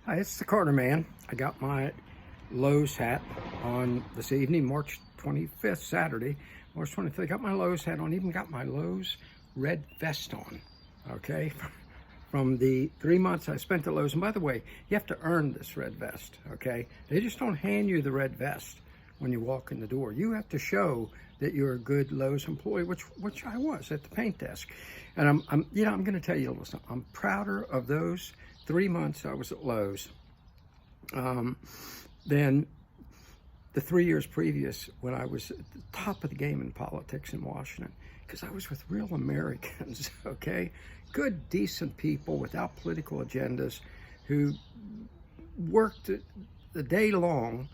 Hi, it's the Carter Man. I got my Lowe's hat on this evening, March 25th, Saturday, March 25th. I got my Lowe's hat on, even got my Lowe's red vest on, okay? From the 3 months I spent at Lowe's. And by the way, you have to earn this red vest, okay? They just don't hand you the red vest when you walk in the door. You have to show that you're a good Lowe's employee, which I was at the paint desk. And I'm going to tell you, listen, I'm prouder of those 3 months I was at Lowe's than the 3 years previous when I was at the top of the game in politics in Washington, because I was with real Americans, okay? Good, decent people without political agendas who worked the day long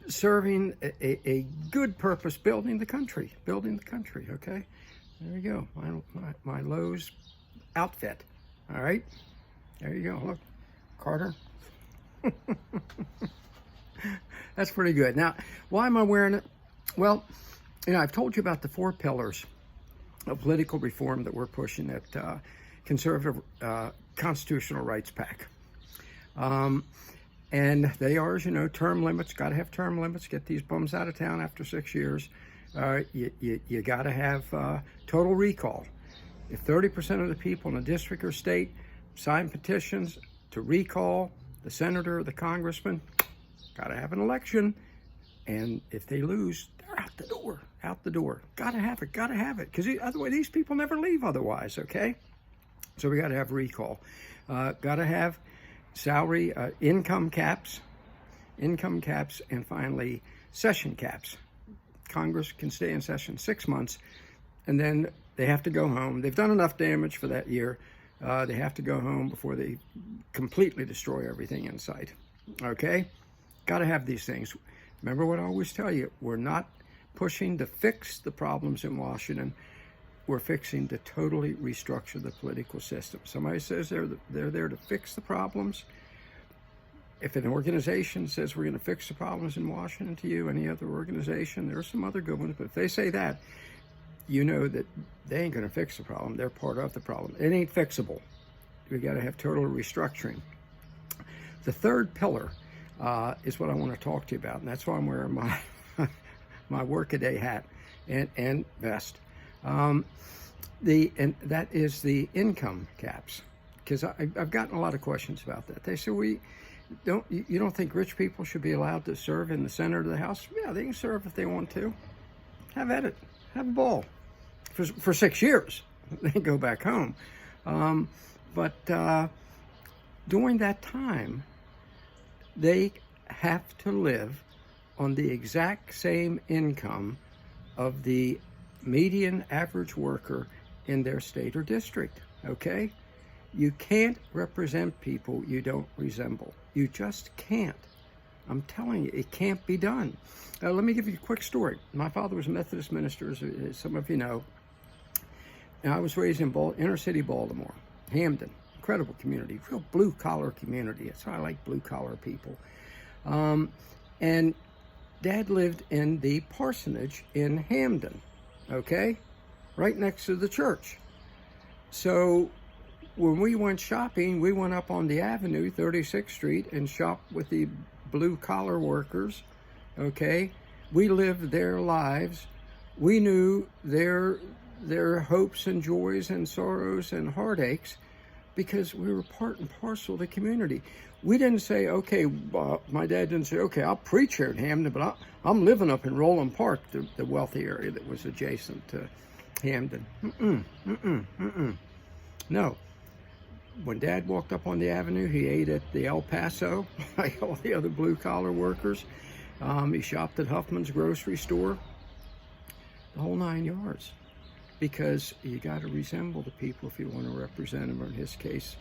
serving a good purpose, building the country, okay? There you go, my Lowe's outfit, all right? There you go, look, Carter. That's pretty good. Now, why am I wearing it? Well, I've told you about the 4 pillars of political reform that we're pushing at Conservative Constitutional Rights PAC. And they are, as you know, term limits. Got to have term limits. Get these bums out of town after 6 years. You got to have total recall. If 30% of the people in a district or state sign petitions to recall the senator or the congressman, got to have an election. And if they lose, they're out the door. Got to have it. Because otherwise, these people never leave otherwise, okay? So we got to have recall. Got to have salary, income caps, and finally, session caps. Congress can stay in session 6 months, and then they have to go home. They've done enough damage for that year. They have to go home before they completely destroy everything in sight. Okay? Got to have these things. Remember what I always tell you, we're not pushing to fix the problems in Washington. We're fixing to totally restructure the political system. Somebody says they're there to fix the problems. If an organization says we're going to fix the problems in Washington to you, any other organization, there are some other good ones, but if they say that, you know that they ain't going to fix the problem. They're part of the problem. It ain't fixable. We got to have total restructuring. The third pillar is what I want to talk to you about, and that's why I'm wearing my my workaday hat and vest. And that is the income caps, because I've gotten a lot of questions about that. They say, you don't think rich people should be allowed to serve in the Senate or the House? Yeah, they can serve if they want to. Have at it. Have a ball. For 6 years, they go back home. But during that time, they have to live on the exact same income of the median average worker in their state or district, okay? You can't represent people you don't resemble. You just can't. I'm telling you, it can't be done. Let me give you a quick story. My father was a Methodist minister, as some of you know. And I was raised in inner city Baltimore, Hamden, incredible community, real blue-collar community. That's why I like blue-collar people. And Dad lived in the parsonage in Hamden, okay? Right next to the church. So when we went shopping, we went up on the avenue, 36th Street, and shopped with the blue-collar workers, okay? We lived their lives. We knew their hopes and joys and sorrows and heartaches because we were part and parcel of the community. We didn't say, okay, my dad didn't say, okay, I'll preach here in Hamden, but I'm living up in Roland Park, the wealthy area that was adjacent to Hamden. No. When Dad walked up on the avenue, he ate at the El Paso, like all the other blue-collar workers. He shopped at Huffman's grocery store, the whole 9 yards. Because you got to resemble the people if you want to represent them, or in his case,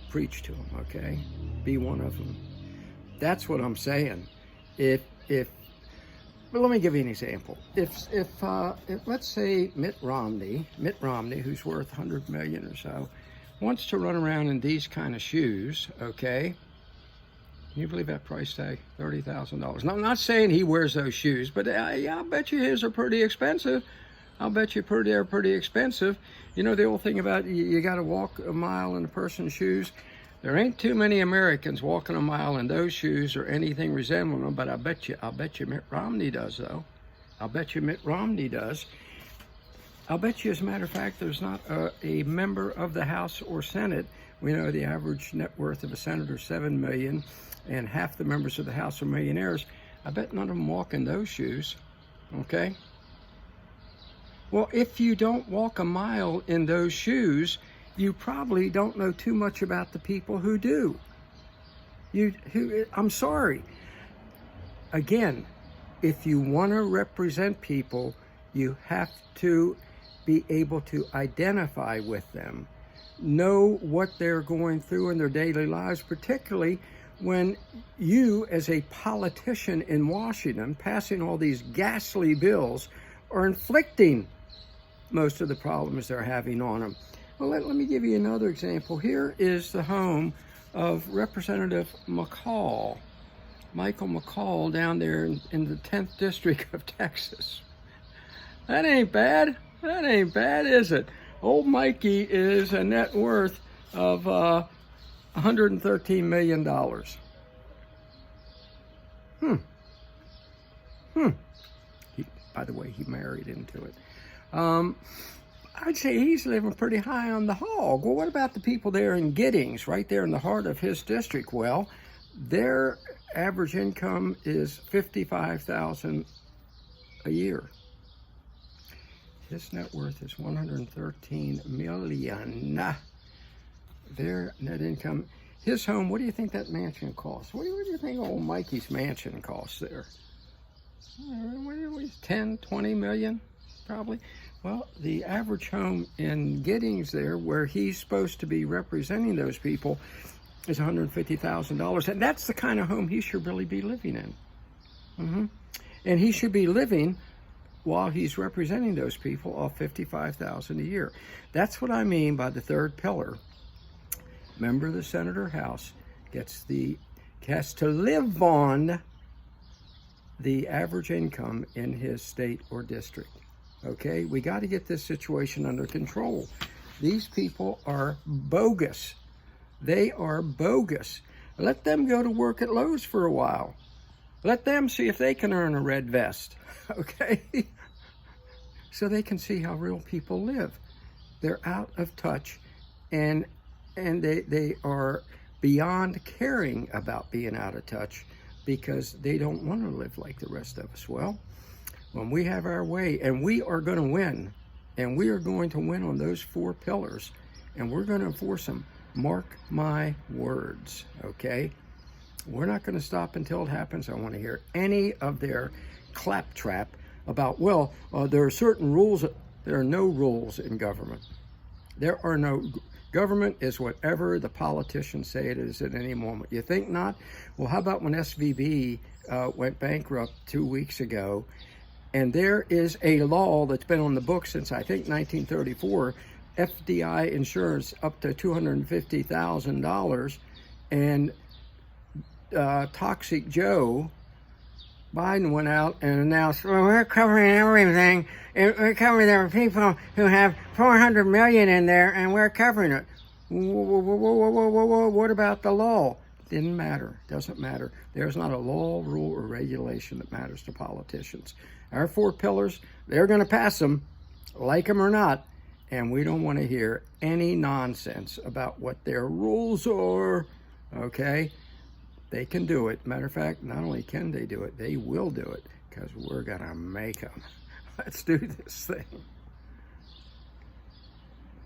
preach to them, okay? Be one of them. That's what I'm saying. Well, let me give you an example. If let's say Mitt Romney, who's worth 100 million or so, wants to run around in these kind of shoes, okay? Can you believe that price tag? $30,000. Now, I'm not saying he wears those shoes, but yeah, I'll bet you his are pretty expensive. I'll bet you they're pretty expensive. You know the old thing about you got to walk a mile in a person's shoes? There ain't too many Americans walking a mile in those shoes or anything resembling them, but I'll bet you Mitt Romney does, though. I'll bet you Mitt Romney does. I'll bet you, as a matter of fact, there's not a member of the House or Senate. We know the average net worth of a senator is $7 million, and half the members of the House are millionaires. I bet none of them walk in those shoes, okay? Well, if you don't walk a mile in those shoes, you probably don't know too much about the people who do. I'm sorry. Again, if you want to represent people, you have to be able to identify with them, know what they're going through in their daily lives, particularly when you, as a politician in Washington, passing all these ghastly bills, are inflicting most of the problems they're having on them. Well, let me give you another example. Here is the home of Representative McCall, Michael McCall, down there in the 10th District of Texas. That ain't bad. That ain't bad, is it? Old Mikey is a net worth of $113 million. By the way, he married into it. I'd say he's living pretty high on the hog. Well, what about the people there in Giddings, right there in the heart of his district? Well, their average income is $55,000 a year. His net worth is $113 million. Their net income, his home, what do you think that mansion costs? What do you think old Mikey's mansion costs there? 10, 20 million, probably. Well, the average home in Giddings there, where he's supposed to be representing those people, is $150,000. And that's the kind of home he should really be living in. And he should be living, while he's representing those people, off $55,000 a year. That's what I mean by the third pillar. Member of the Senate or House has to live on the average income in his state or district. Okay, we got to get this situation under control. These people are bogus. They are bogus. Let them go to work at Lowe's for a while. Let them see if they can earn a red vest, okay? So they can see how real people live. They're out of touch, and they are beyond caring about being out of touch because they don't want to live like the rest of us. Well, when we have our way, and we are going to win, and we are going to win on those 4 pillars, and we're going to enforce them. Mark my words, okay? We're not going to stop until it happens. I want to hear any of their claptrap about, well, there are certain rules. There are no rules in government. There are no... Government is whatever the politicians say it is at any moment. You think not? Well, how about when SVB went bankrupt 2 weeks ago, and there is a law that's been on the books since, I think, 1934, FDI insurance up to $250,000, and Toxic Joe Biden went out and announced, well, we're covering everything. We're covering, there are people who have $400 million in there, and we're covering it. Whoa, what about the law? Didn't matter. Doesn't matter. There's not a law, rule, or regulation that matters to politicians. Our 4 pillars, they're going to pass them, like them or not, and we don't want to hear any nonsense about what their rules are, okay? They can do it. Matter of fact, not only can they do it, they will do it, because we're going to make them. Let's do this thing.